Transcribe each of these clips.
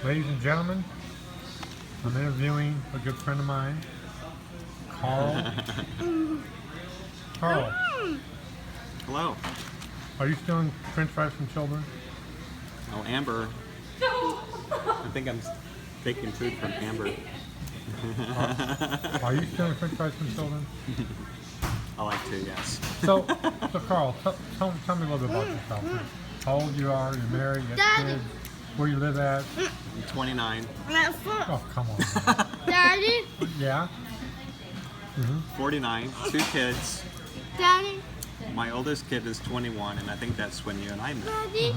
Ladies and gentlemen, I'm interviewing a good friend of mine, Carl. Carl, Hello. are you stealing French fries from children? Oh, Amber. I think I'm taking food from Amber. Are you stealing French fries from children? I like to, yes. So Carl, tell me a little bit about yourself. How old you are? You're married? You have kids? Where you live at? I'm 29, Oh, come on. Daddy, Yeah. 49, 2 kids. Daddy, My oldest kid is 21, and I think that's when you and I met. Daddy,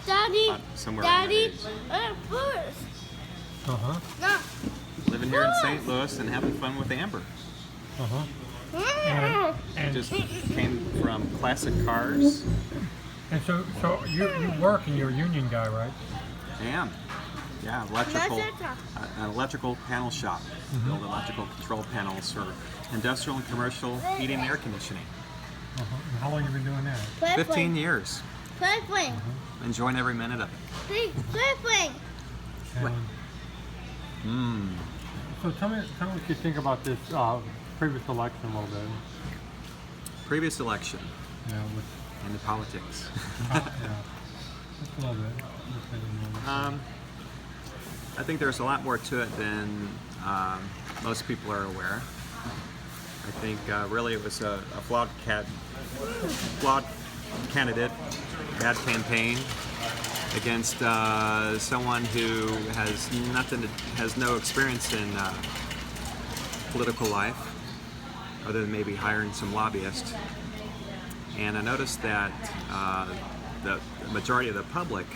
Daddy, Somewhere around that Daddy, age. first. Uh huh. No. Living here in St. Louis and having fun with Amber. Uh huh. And Just came from classic cars. and so you work and you're a union guy, right? I am. Yeah, an electrical panel shop. Build electrical control panels for industrial and commercial heating and air conditioning. Uh huh. And how long have you been doing that? 15 years. Play. Enjoying every minute of it. Play. And, So tell me what you think about this previous election a little bit. Previous election Yeah, with into politics. yeah, just a little bit. Just maybe a little bit. I think there's a lot more to it than most people are aware. I think really it was a flawed candidate, bad campaign against someone who has no experience in political life, other than maybe hiring some lobbyists. And I noticed that the majority of the public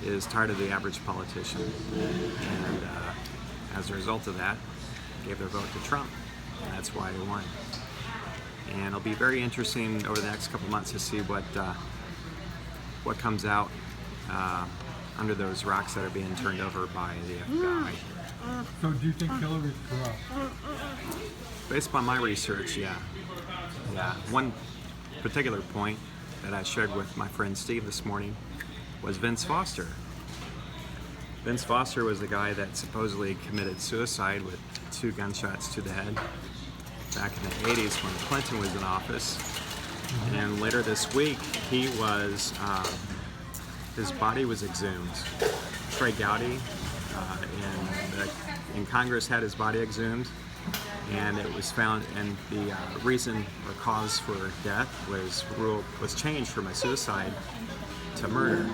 is tired of the average politician, and as a result of that, gave their vote to Trump, and that's why he won. And it'll be very interesting over the next couple months to see what comes out under those rocks that are being turned over by the FBI. So do you think Hillary's corrupt? Based upon my research, yeah. One particular point that I shared with my friend Steve this morning was Vince Foster. Vince Foster was the guy that supposedly committed suicide with 2 gunshots to the head back in the 80s when Clinton was in office. And later this week, his body was exhumed. Trey Gowdy in Congress had his body exhumed, and it was found, and the reason or cause for death was changed from a suicide to murder.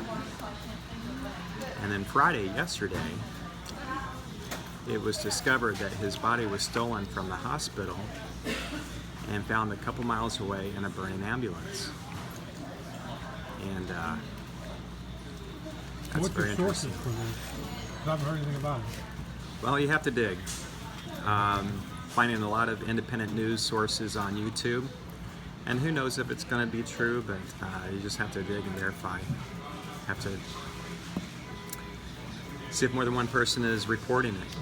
And then yesterday, it was discovered that his body was stolen from the hospital and found a couple miles away in a burning ambulance. And that's What's very your sources interesting. for this? 'Cause I haven't heard anything about it. Well, you have to dig. Finding a lot of independent news sources on YouTube. And who knows if it's going to be true, but you just have to dig and verify. Have to see if more than one person is reporting it.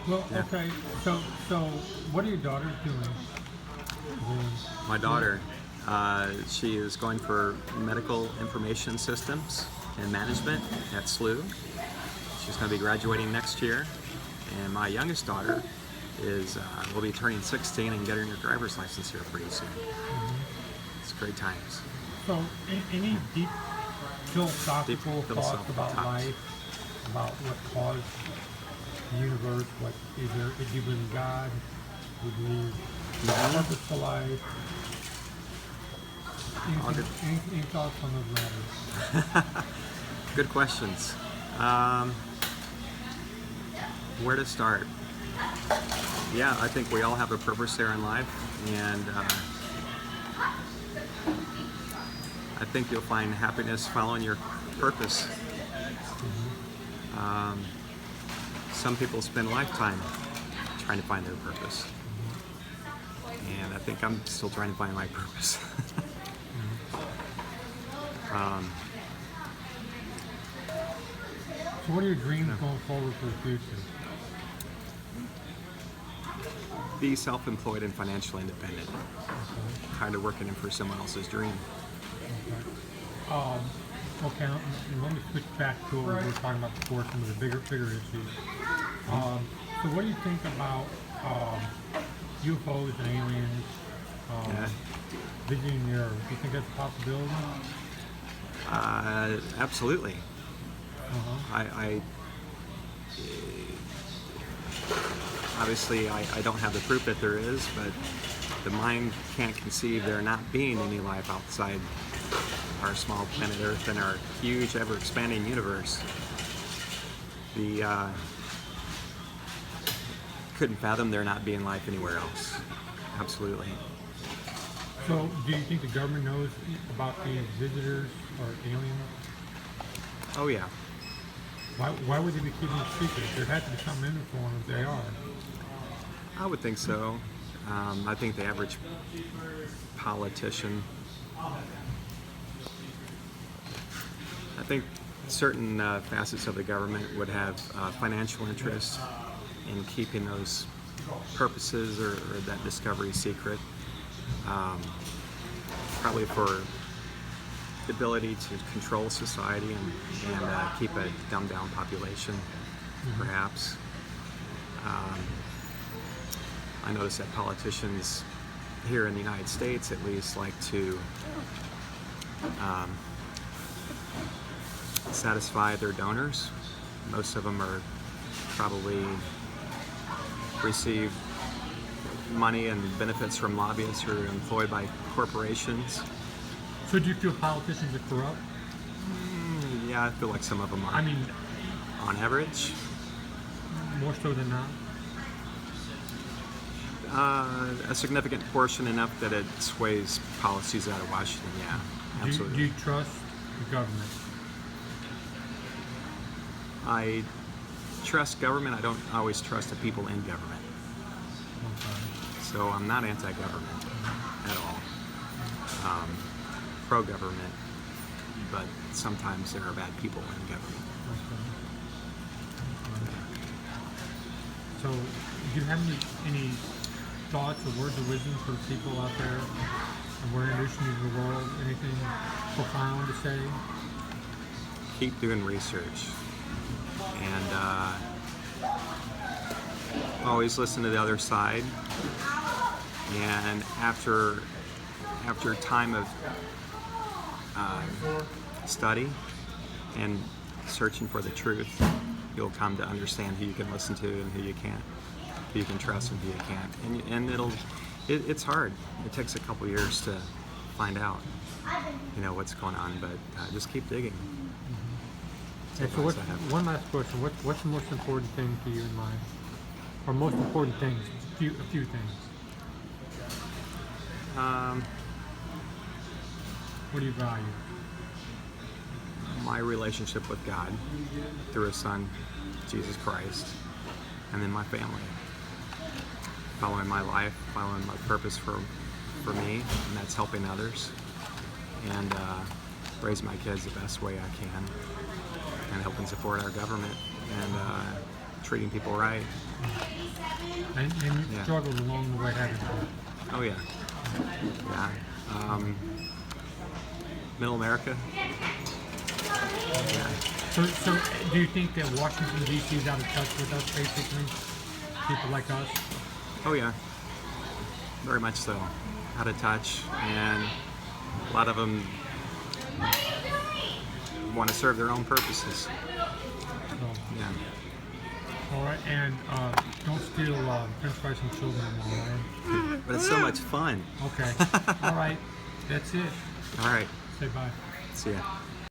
Well, Yeah. okay. So what are your daughters doing? My daughter, she is going for medical information systems and management at SLU. She's going to be graduating next year. And my youngest daughter will be turning 16 and getting her driver's license here pretty soon. It's great times. So any deep philosophical thoughts about thoughts. life, about what caused the universe? What is there? Do you believe in God? Do you believe in purpose to life? All good. Any thoughts on those matters? Good questions. Where to start? Yeah, I think we all have a purpose there in life, and I think you'll find happiness following your purpose. Some people spend a lifetime trying to find their purpose, and I think I'm still trying to find my purpose. So what are your dreams going forward for the future? Be self-employed and financially independent. Okay. Tired of working for someone else's dream. Okay. Okay, and let me switch back to what we were talking about before, some of the bigger issues. So what do you think about UFOs and aliens Yeah. visiting the Earth? Do you think that's a possibility? Absolutely. I obviously I don't have the proof that there is, but the mind can't conceive there not being any life outside our small planet Earth and our huge, ever-expanding universe. The couldn't fathom there not being life anywhere else. Absolutely. So do you think the government knows about these visitors or aliens? Oh yeah. Why would they be keeping it secret? There has to be something in it for them if they are. I would think so. I think the average politician, I think certain facets of the government would have financial interest in keeping those purposes or that discovery secret. Probably for the ability to control society and keep a dumbed down population, perhaps. I notice that politicians here in the United States at least like to satisfy their donors. Most of them are probably receive money and benefits from lobbyists who are employed by corporations. So do you feel politicians are corrupt? Yeah, I feel like some of them are. I mean, On average, more so than not. a significant portion, enough that it sways policies out of Washington. Yeah, absolutely. Do you trust the government? I trust government. I don't always trust the people in government. Okay. So I'm not anti-government at all. Pro-government, but sometimes there are bad people in government. Okay. So, do you have any thoughts or words of wisdom for the people out there? And we're introducing you to the world. Anything profound to say? Keep doing research, and always listen to the other side. And after time of study and searching for the truth, you'll come to understand who you can listen to and who you can't, who you can trust and who you can't. And it's hard. It takes a couple years to find out, what's going on. But just keep digging. Okay, so one last question. What's the most important thing to you in life? Or most important things? A few things. What do you value? My relationship with God through His Son, Jesus Christ, and then my family. Following my life, following my purpose for me, and that's helping others, and raise my kids the best way I can, and helping support our government, and treating people right. And you struggled along the way, haven't you? Oh yeah. Yeah. Middle America. Yeah. So do you think that Washington, D.C. is out of touch with us, basically? People like us? Oh yeah. Very much so. Out of touch, and a lot of them want to serve their own purposes. So, Yeah. all right, and don't steal French fries from children anymore, right? But it's so much fun. Okay. All right. That's it. All right. Say bye. See ya.